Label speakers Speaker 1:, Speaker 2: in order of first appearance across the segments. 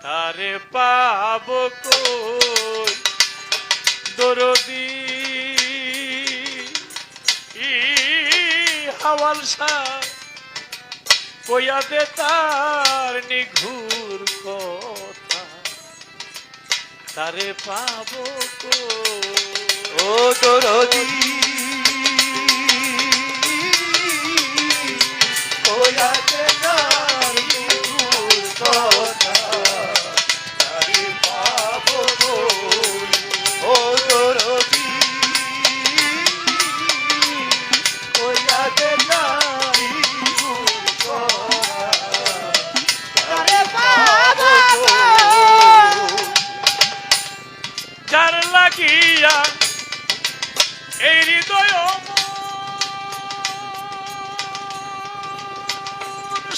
Speaker 1: তারে পাবো কই দরদি হাওয়াল শাহ কইয়া দে তার নিঘুর কথা তারে পাবো কই
Speaker 2: ও দরদি কইয়া দে তার নিঘুর কথা তারে পাবো কই ও দরদি কইয়া দে তার নিঘুর কথা তারে পাবো কই
Speaker 1: যার লাগিয়া এই হৃদয়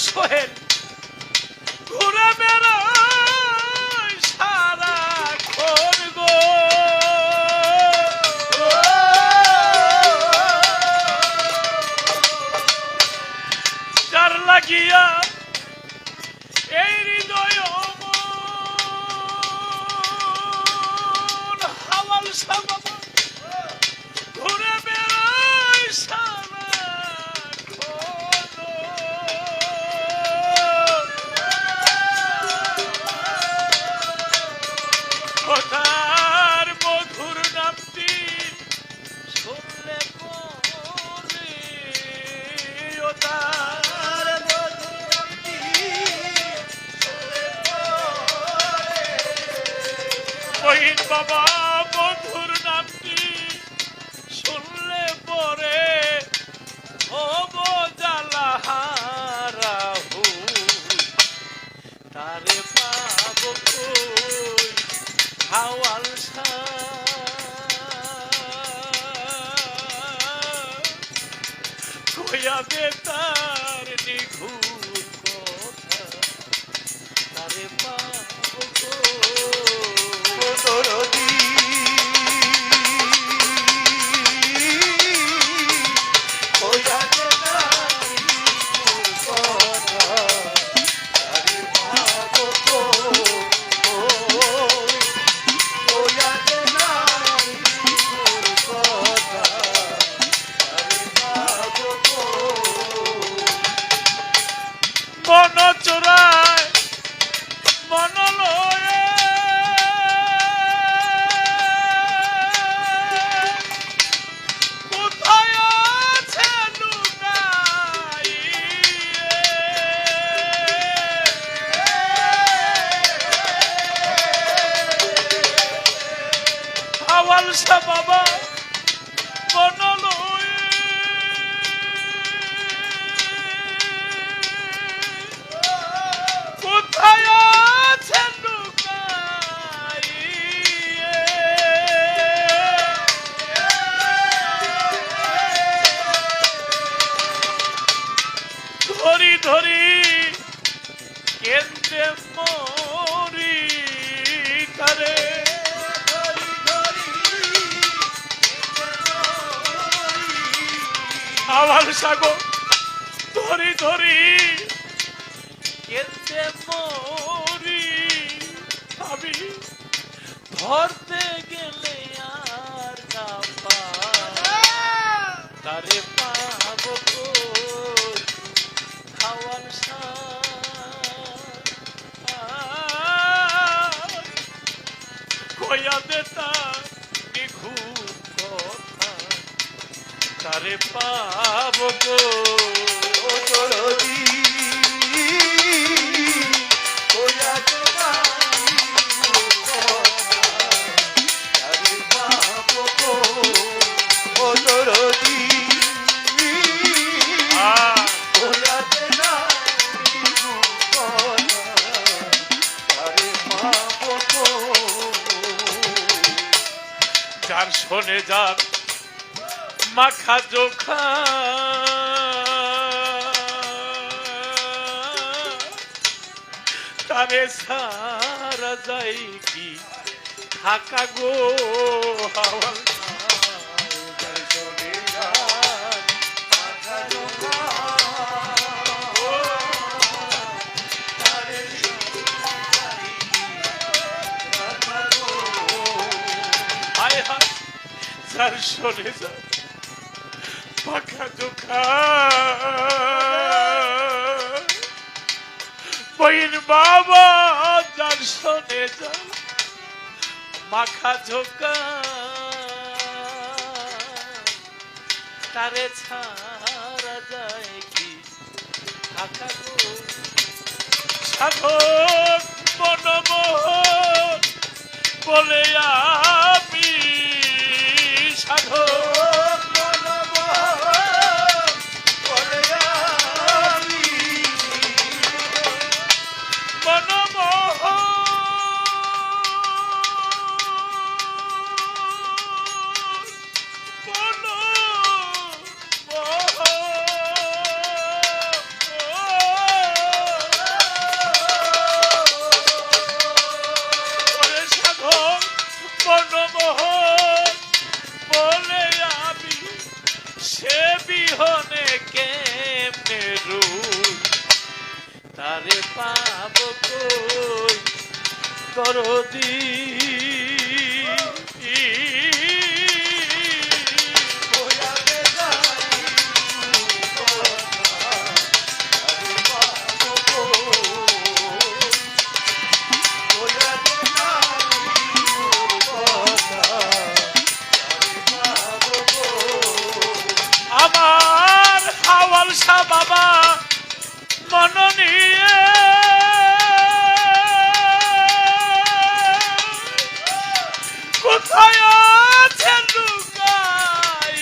Speaker 1: সোহেল ঘুরে বেড়ায় সারাক্ষণ গো যার লাগিয়া এই হৃদয় হাওয়াল সাবা ঘুরে বেড়ায় কথার মধুর নামটি শুনলে পরে ও তার মধুর নামটি শুনলে পরে বহিন বাবা মধুর নামটি শুনলে পরে হব জালাহারা তারে পাবো কই হাওয়াল কইয়া দে তার নিঘুর কথা তারে পাবো কই
Speaker 2: দরদি কইয়া দে তার নিঘুর কথা তারে পাবো কই কইয়া দে তার নিঘুর কথা তারে পাবো কই
Speaker 1: মন চোরায় মন লয়ে কোথায় আছে লুকাইয়ে হাওয়াল শাহ বাবা মন লয়ে কোথায় আছে লুকাইয়ে ধরি ধরি কেন্দ্রে মরি করে হাওয়াল সাগর ধরি ধরি কেন্দ্রে মরি আমি ধরতে গেলে আর না তারে পাবো কই হাওয়াল কইয়া দে তার নিঘুর কথা তারে পাবো
Speaker 2: ও দরদি কইয়া দে তার নিঘুর কথা তারে পাবো কই ও দরদি কইয়া দে তার নিঘুর কথা তারে পাবো কই
Speaker 1: যার শোনে যার মাখা জোখা তারে সারা যাই কি থাকা গো হাওয়াল যার শোনে যায় পাখা দুখা বইন বাবা যার শোনে যায় মাখা ঝোকা তারে ছাড়া যায় কি ঢাকা গো সাধক মনমোহন বলে আমি সাধক
Speaker 2: মনমোহন বলে আমি
Speaker 1: মনমোহন মনমোহন বলে আমি সে বিহনে কেমনে রূপ তারে পাব কই দরদি
Speaker 2: বয়াতে যাই কথা আরে পাবো বয়াতে যাই কথা আরে পাবো
Speaker 1: আমার হাওয়াল শাহ বাবা মন নিয়ে কোথায় আছে লুকাইয়ে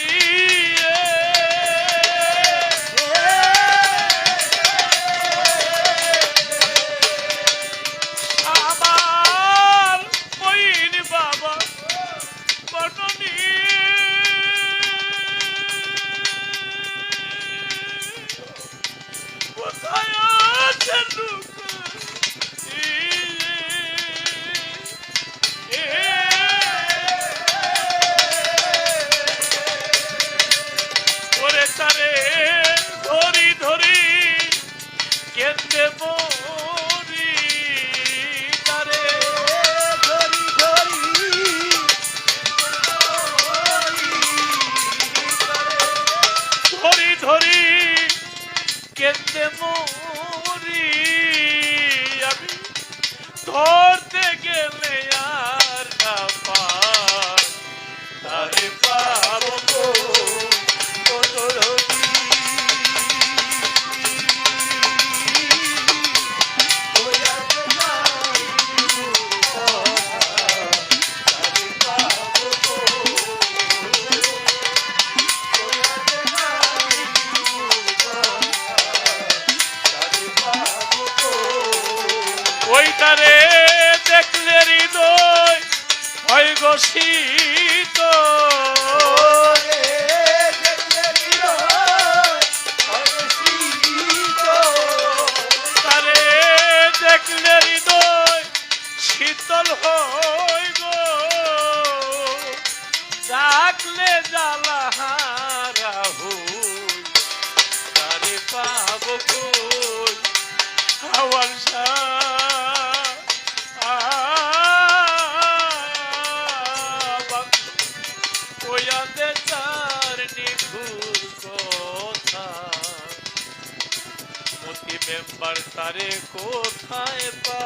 Speaker 1: আমার বইন বাবা মন নিয়ে কোথায় আছে ওরে তারে ধরি ধরি কেন্দ্রে মরি তারে
Speaker 2: ধরি ধরি
Speaker 1: ধরি ধরি কেন্দ্রে মরি আমি ধরতে গেলে আর না পার তারে পাবো ওইটারে দেখলে হৃদয় হয় গো শীত তারে দেখলে হৃদয় শীতল হয় গো ডাকলে জ্বালাহারা হই তারে পাব কই হাওয়াল ওয়াতে তার নিখুর কথা মতি মেম্বার তারে কোথায় পা